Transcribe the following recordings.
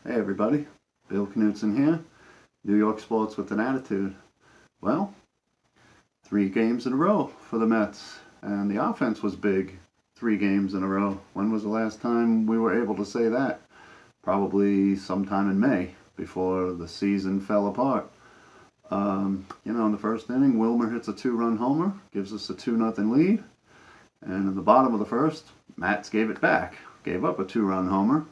Hey everybody, Bill Knutson here, New York Sports with an Attitude. Well, 3 games in a row for the Mets, and the offense was big 3 games in a row. When was the last time we were able to say that? Probably sometime in May, before the season fell apart. In the first inning, Wilmer hits a 2-run homer, gives us a 2-0 lead, and in the bottom of the first, Mats gave it back, gave up a 2-run homer.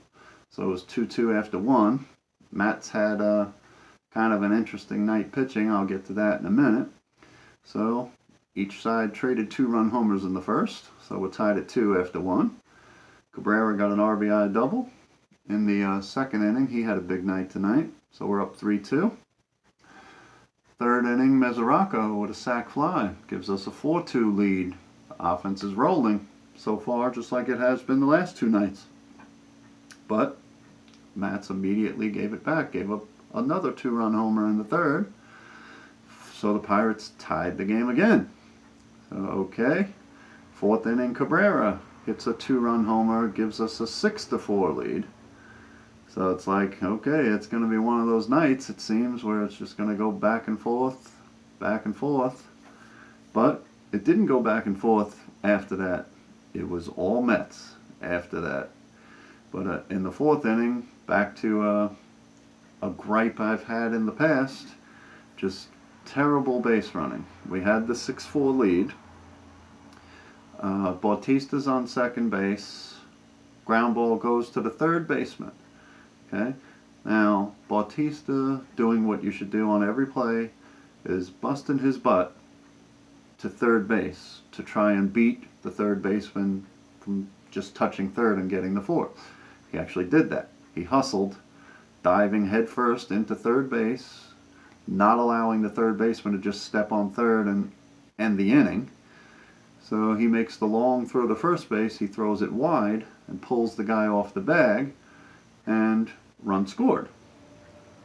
So it was 2-2 after 1. Mats had kind of an interesting night pitching. I'll get to that in a minute. So each side traded 2-run homers in the first. So we're tied at 2 after 1. Cabrera got an RBI double. In the second inning, he had a big night tonight. So we're up 3-2. Third inning, Mesoraco with a sac fly gives us a 4-2 lead. The offense is rolling so far, just like it has been the last 2 nights. But Mats immediately gave it back, gave up another 2-run homer in the third. So the Pirates tied the game again. So, okay. Fourth inning, Cabrera hits a 2-run homer, gives us a 6-4 lead. So it's like, okay, it's going to be one of those nights, it seems, where it's just going to go back and forth, back and forth. But it didn't go back and forth after that. It was all Mets after that. But in the fourth inning, back to a gripe I've had in the past, just terrible base running. We had the 6-4 lead. Bautista's on second base. Ground ball goes to the third baseman. Okay? Now, Bautista doing what you should do on every play is busting his butt to third base to try and beat the third baseman from just touching third and getting the fourth. He actually did that. He hustled, diving headfirst into third base, not allowing the third baseman to just step on third and end the inning. So he makes the long throw to first base, he throws it wide and pulls the guy off the bag, and run scored.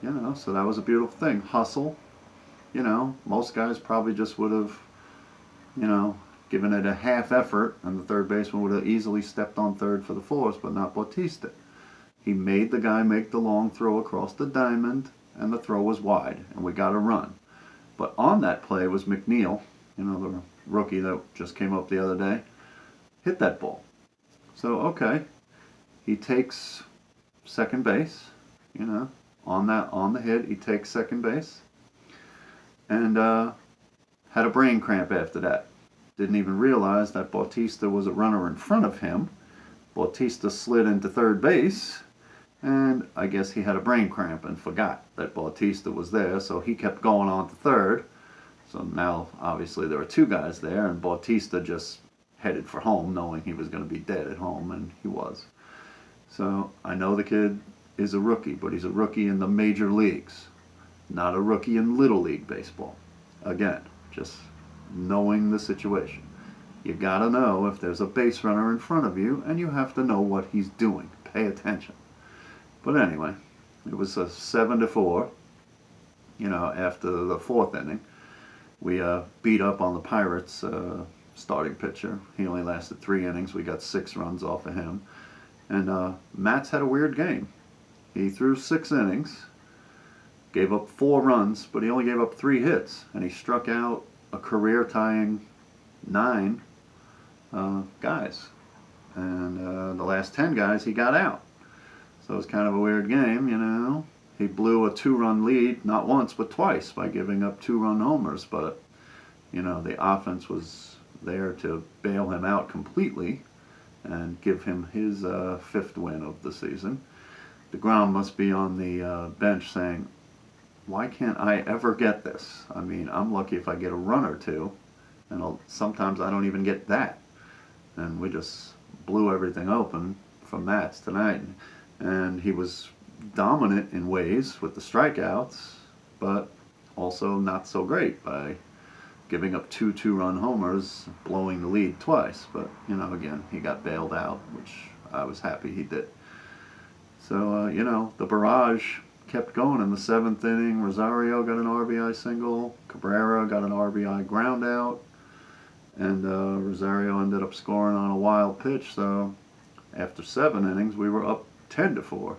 So that was a beautiful thing. Hustle. Most guys probably just would have, given it a half effort, and the third baseman would have easily stepped on third for the fourth, but not Bautista. He made the guy make the long throw across the diamond, and the throw was wide, and we got a run. But on that play was McNeil, the rookie that just came up the other day, hit that ball. So, okay, he takes second base, on the hit, he takes second base, and had a brain cramp after that. Didn't even realize that Bautista was a runner in front of him. Bautista slid into third base, and I guess he had a brain cramp and forgot that Bautista was there, so he kept going on to third. So now, obviously, there are 2 guys there, and Bautista just headed for home, knowing he was going to be dead at home, and he was. So I know the kid is a rookie, but he's a rookie in the major leagues, not a rookie in Little League baseball. Again, just knowing the situation. You gotta know if there's a base runner in front of you, and you have to know what he's doing. Pay attention. But anyway, it was a 7-4. After the fourth inning, we beat up on the Pirates starting pitcher. He only lasted 3 innings. We got 6 runs off of him. And Mats had a weird game. He threw 6 innings, gave up 4 runs, but he only gave up 3 hits, and he struck out a career-tying 9 guys. And the last 10 guys he got out. So it was kind of a weird game, He blew a 2-run lead, not once, but twice, by giving up 2-run homers. But, the offense was there to bail him out completely and give him his 5th win of the season. DeGrom must be on the bench saying, why can't I ever get this? I mean, I'm lucky if I get a run or 2, and sometimes I don't even get that. And we just blew everything open from Mats tonight. And he was dominant in ways with the strikeouts, but also not so great by giving up 2 2-run homers, blowing the lead twice. But, again, he got bailed out, which I was happy he did. So, the barrage kept going in the 7th inning. Rosario got an RBI single. Cabrera got an RBI ground out. And Rosario ended up scoring on a wild pitch. So after 7 innings, we were up 10-4.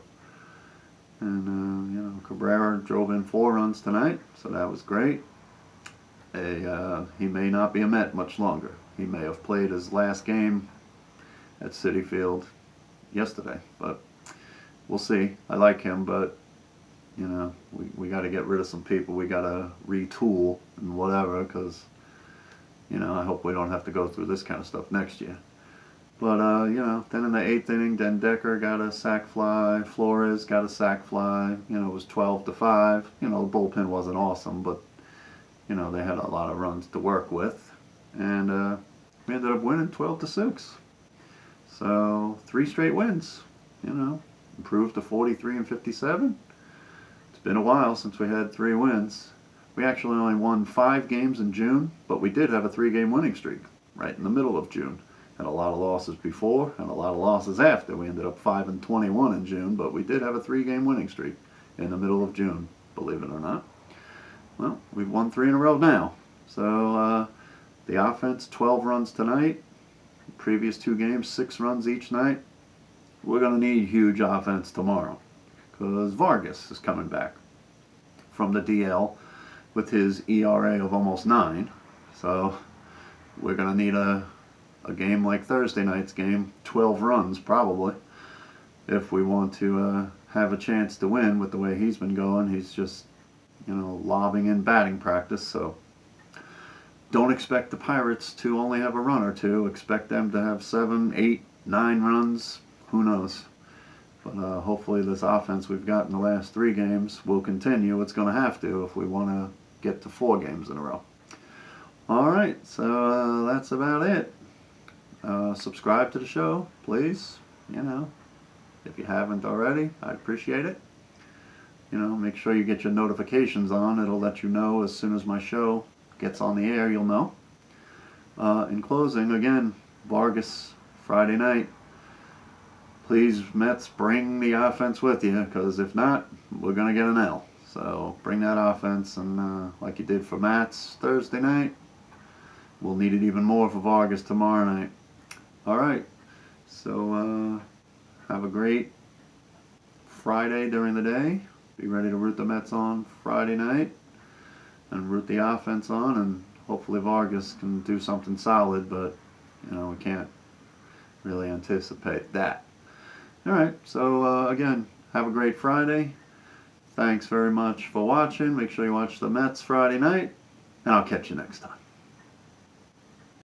And, Cabrera drove in 4 runs tonight, so that was great. He may not be a Met much longer. He may have played his last game at Citi Field yesterday, but we'll see. I like him, but we got to get rid of some people. We got to retool and whatever, because I hope we don't have to go through this kind of stuff next year. But then in the 8th inning, Den Decker got a sac fly, Flores got a sac fly. It was 12-5. The bullpen wasn't awesome, but they had a lot of runs to work with, and we ended up winning 12-6. So 3 straight wins. Improved to 43-57. It's been a while since we had 3 wins. We actually only won 5 games in June, but we did have a 3-game winning streak right in the middle of June. Had a lot of losses before and a lot of losses after. We ended up 5-21 in June, but we did have a 3-game winning streak in the middle of June, believe it or not. Well, we've won 3 in a row now. So the offense, 12 runs tonight. Previous 2 games, 6 runs each night. We're going to need huge offense tomorrow, because Vargas is coming back from the DL with his ERA of almost 9. So we're going to need a game like Thursday night's game, 12 runs probably, if we want to have a chance to win with the way he's been going. He's just, lobbing in batting practice. So don't expect the Pirates to only have a run or 2. Expect them to have 7, 8, 9 runs. Who knows? But hopefully this offense we've got in the last 3 games will continue. It's going to have to if we want to get to 4 games in a row. Alright, so that's about it. Subscribe to the show, please. If you haven't already, I'd appreciate it. Make sure you get your notifications on. It'll let you know as soon as my show gets on the air, you'll know. In closing, again, Vargas, Friday night. Please, Mets, bring the offense with you, because if not, we're going to get an L. So bring that offense, and like you did for Mats Thursday night, we'll need it even more for Vargas tomorrow night. Alright, so have a great Friday during the day. Be ready to root the Mets on Friday night, and root the offense on, and hopefully Vargas can do something solid, but we can't really anticipate that. Alright, so again, have a great Friday. Thanks very much for watching. Make sure you watch the Mets Friday night, and I'll catch you next time.